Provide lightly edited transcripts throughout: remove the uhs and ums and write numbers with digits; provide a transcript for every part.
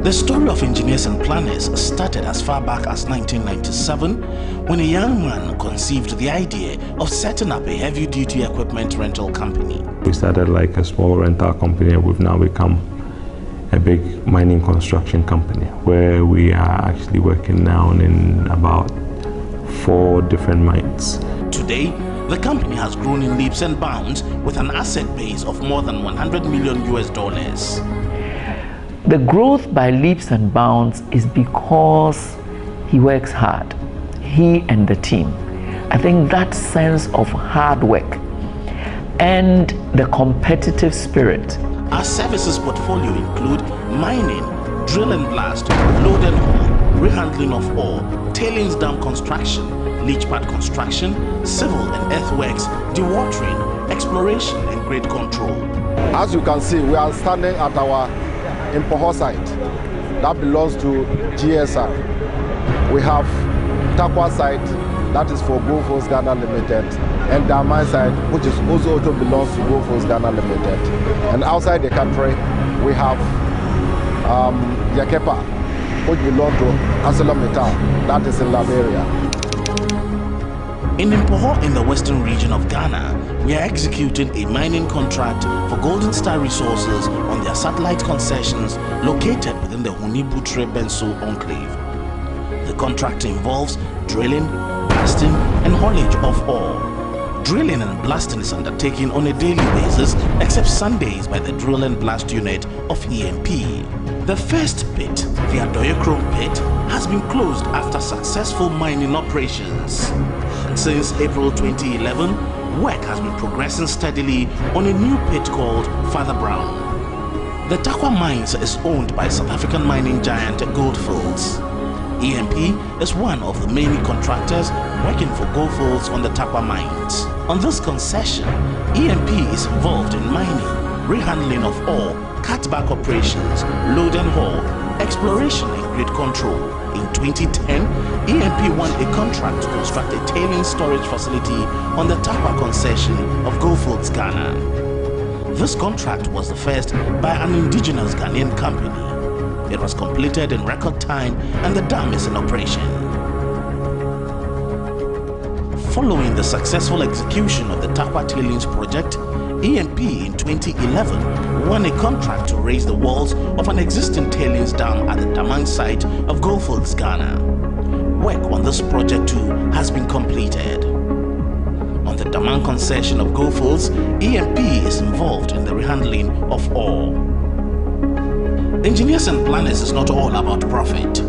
The story of engineers and planners started as far back as 1997 when a young man conceived the idea of setting up a heavy-duty equipment rental company. We started like a small rental company and we've now become a big mining construction company where we are actually working now in about 4 different mines. Today, the company has grown in leaps and bounds with an asset base of more than $100 million. The growth by leaps and bounds is because he works hard, he and the team. I think that sense of hard work and the competitive spirit. Our services portfolio include mining, drill and blast, load and haul, rehandling of ore, tailings dam construction, leach pad construction, civil and earthworks, dewatering, exploration and grade control. As you can see, we are standing at our Impoho site that belongs to GSR. We have Takwa site that is for Goldfields Ghana Limited, and Damai site which is also belongs to Goldfields Ghana Limited. And outside the country we have Yakepa, which belongs to ArcelorMittal, that is in Liberia. In Impoho, in the western region of Ghana, we are executing a mining contract for Golden Star Resources on their satellite concessions located within the Hunibutre Benso enclave. The contract involves drilling, blasting and haulage of ore. Drilling and blasting is undertaken on a daily basis except Sundays by the drill and blast unit of EMP. The first pit, the Adoyokro pit, has been closed after successful mining operations. Since April 2011, work has been progressing steadily on a new pit called Father Brown. The Takwa Mines is owned by South African mining giant Goldfields. EMP is one of the many contractors working for Goldfields on the Takwa Mines. On this concession, EMP is involved in mining, rehandling of ore, cutback operations, load and haul, exploration and grade control. In 2010, EMP won a contract to construct a tailings storage facility on the Takwa concession of Goldfields, Ghana. This contract was the first by an indigenous Ghanaian company. It was completed in record time and the dam is in operation. Following the successful execution of the Takwa tailings project, EMP in 2011 won a contract to raise the walls of an existing tailings dam at the Damang site of Goldfields, Ghana. Work on this project too has been completed. On the Damang concession of Goldfields, EMP is involved in the rehandling of ore. Engineers and planners is not all about profit.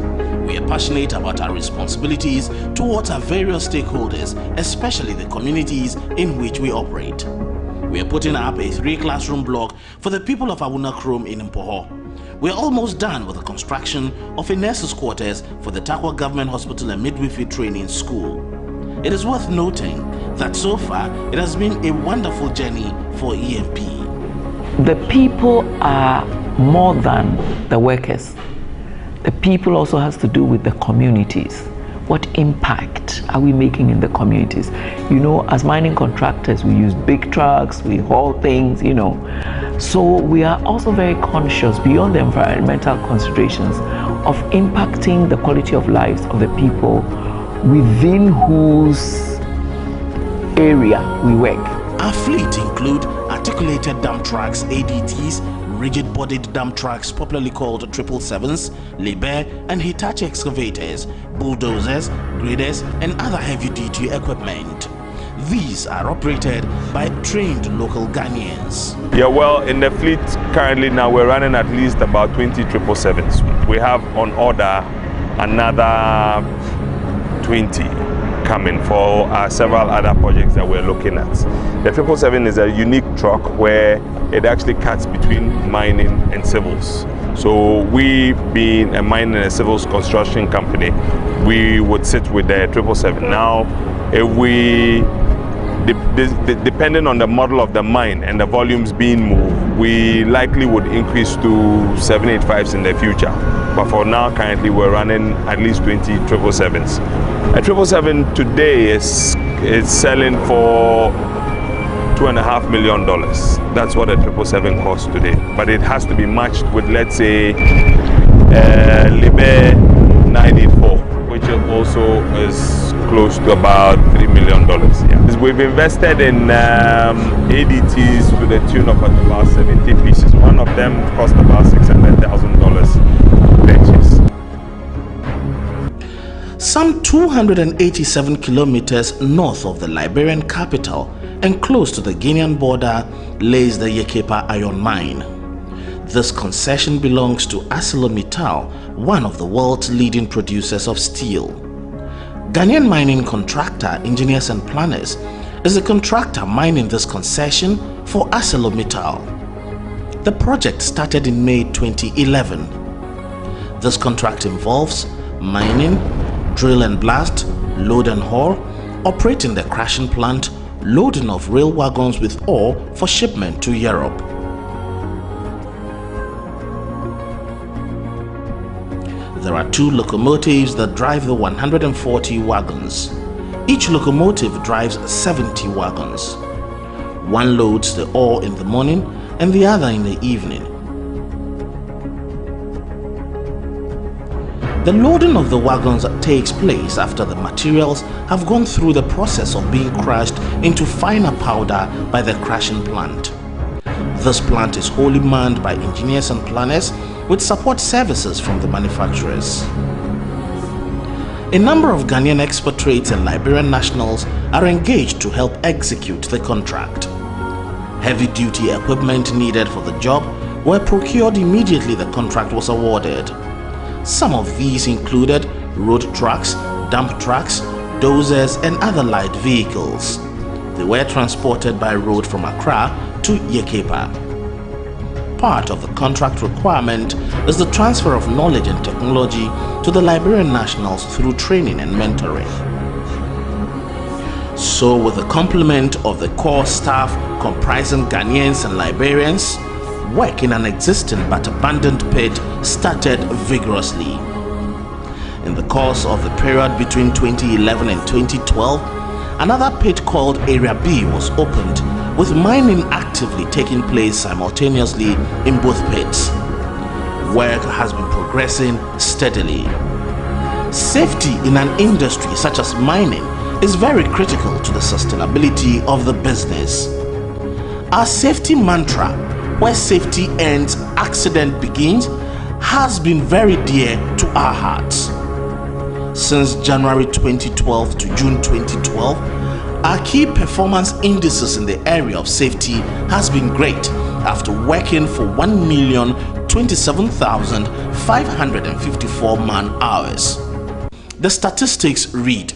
We are passionate about our responsibilities towards our various stakeholders, especially the communities in which we operate. We are putting up a 3-classroom block for the people of Awuna Krom in Impoho. We are almost done with the construction of a nurse's quarters for the Takwa Government Hospital and Midwifery Training School. It is worth noting that so far it has been a wonderful journey for EMP. The people are more than the workers. The people also has to do with the communities. What impact are we making in the communities? You know, as mining contractors, we use big trucks, we haul things, you know. So we are also very conscious beyond the environmental considerations of impacting the quality of lives of the people within whose area we work. Our fleet include articulated dump trucks, ADTs, rigid-bodied dump trucks popularly called 777s, Liebherr and Hitachi excavators, bulldozers, graders and other heavy-duty equipment. These are operated by trained local Ghanaians. Yeah, well, in the fleet currently now we're running at least about 20 777s. We have on order another 20 coming for several other projects that we're looking at. The 777 is a unique truck where it actually cuts between mining and civils. So we, being a mining and civils construction company, we would sit with the 777. Now, if we, depending on the model of the mine and the volumes being moved, we likely would increase to 785s in the future. But for now, currently, we're running at least 20 777s. A 777 today is selling for $2.5 million. That's what a 777 costs today. But it has to be matched with, let's say, Libe 984, which also is close to about $3 million. Yeah. We've invested in ADTs to the tune of about 70 pieces. One of them cost about $600,000 purchase. Some 287 kilometers north of the Liberian capital and close to the Guinean border lays the Yekepa iron mine. This concession belongs to ArcelorMittal, one of the world's leading producers of steel. Ghanaian mining contractor Engineers and Planners is the contractor mining this concession for ArcelorMittal. The project started in May 2011. This contract involves mining, drill and blast, load and haul, operating the crushing plant, loading of rail wagons with ore for shipment to Europe. There are 2 locomotives that drive the 140 wagons. Each locomotive drives 70 wagons. One loads the ore in the morning and the other in the evening. The loading of the wagons takes place after the materials have gone through the process of being crushed into finer powder by the crushing plant. This plant is wholly manned by engineers and planners with support services from the manufacturers. A number of Ghanaian expatriates and Liberian nationals are engaged to help execute the contract. Heavy-duty equipment needed for the job were procured immediately the contract was awarded. Some of these included road trucks, dump trucks, dozers and other light vehicles. They were transported by road from Accra to Yekepa. Part of the contract requirement is the transfer of knowledge and technology to the Liberian nationals through training and mentoring. So with the complement of the core staff comprising Ghanaians and Liberians, work in an existing but abandoned pit started vigorously. In the course of the period between 2011 and 2012, another pit called Area B was opened, with mining actively taking place simultaneously in both pits. Work has been progressing steadily. Safety in an industry such as mining is very critical to the sustainability of the business. Our safety mantra, where safety ends, accident begins, has been very dear to our hearts. Since January 2012 to June 2012, our key performance indices in the area of safety has been great after working for 1,027,554 man-hours. The statistics read: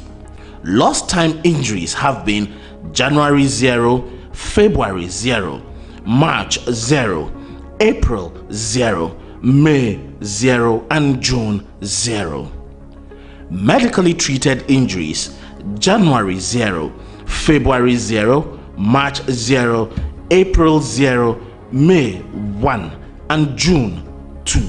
lost time injuries have been January 0, February 0, March 0, April 0, May 0 and June 0. Medically treated injuries: January 0, February 0, March 0, April 0, May 1 and June 2.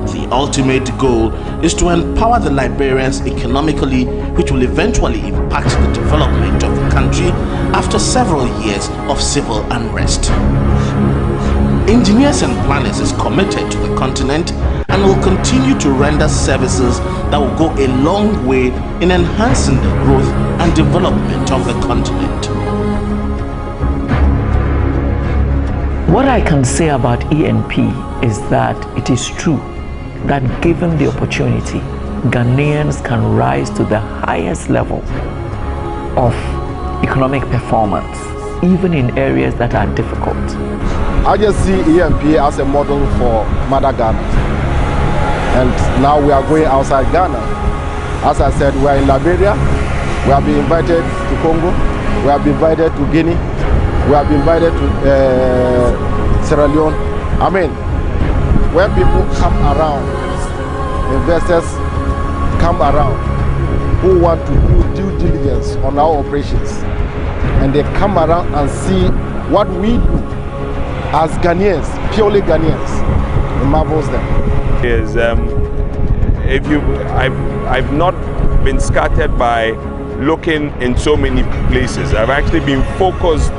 The ultimate goal is to empower the Liberians economically, which will eventually impact the development of the country after several years of civil unrest. Engineers and Planners is committed to the continent and will continue to render services that will go a long way in enhancing the growth and development of the continent. What I can say about ENP is that it is true that given the opportunity, Ghanaians can rise to the highest level of economic performance, even in areas that are difficult. I just see ENP as a model for Mother Ghana. And now we are going outside Ghana. As I said, we are in Liberia, we have been invited to Congo, we have been invited to Guinea, we have been invited to Sierra Leone. I mean, when people come around, investors come around, who want to do due diligence on our operations, and they come around and see what we do as Ghanaians, purely Ghanaians, it marvels them. Is I've not been scattered by looking in so many places. I've actually been focused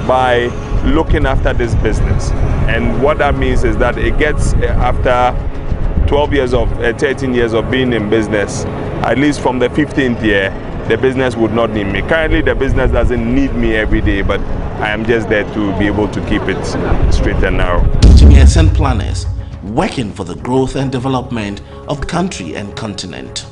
by looking after this business, and what that means is that it gets after 12 years of 13 years of being in business, at least from the 15th year, the business would not need me. Currently, the business doesn't need me every day, but I am just there to be able to keep it straight and narrow. Engineers and planners working for the growth and development of the country and continent.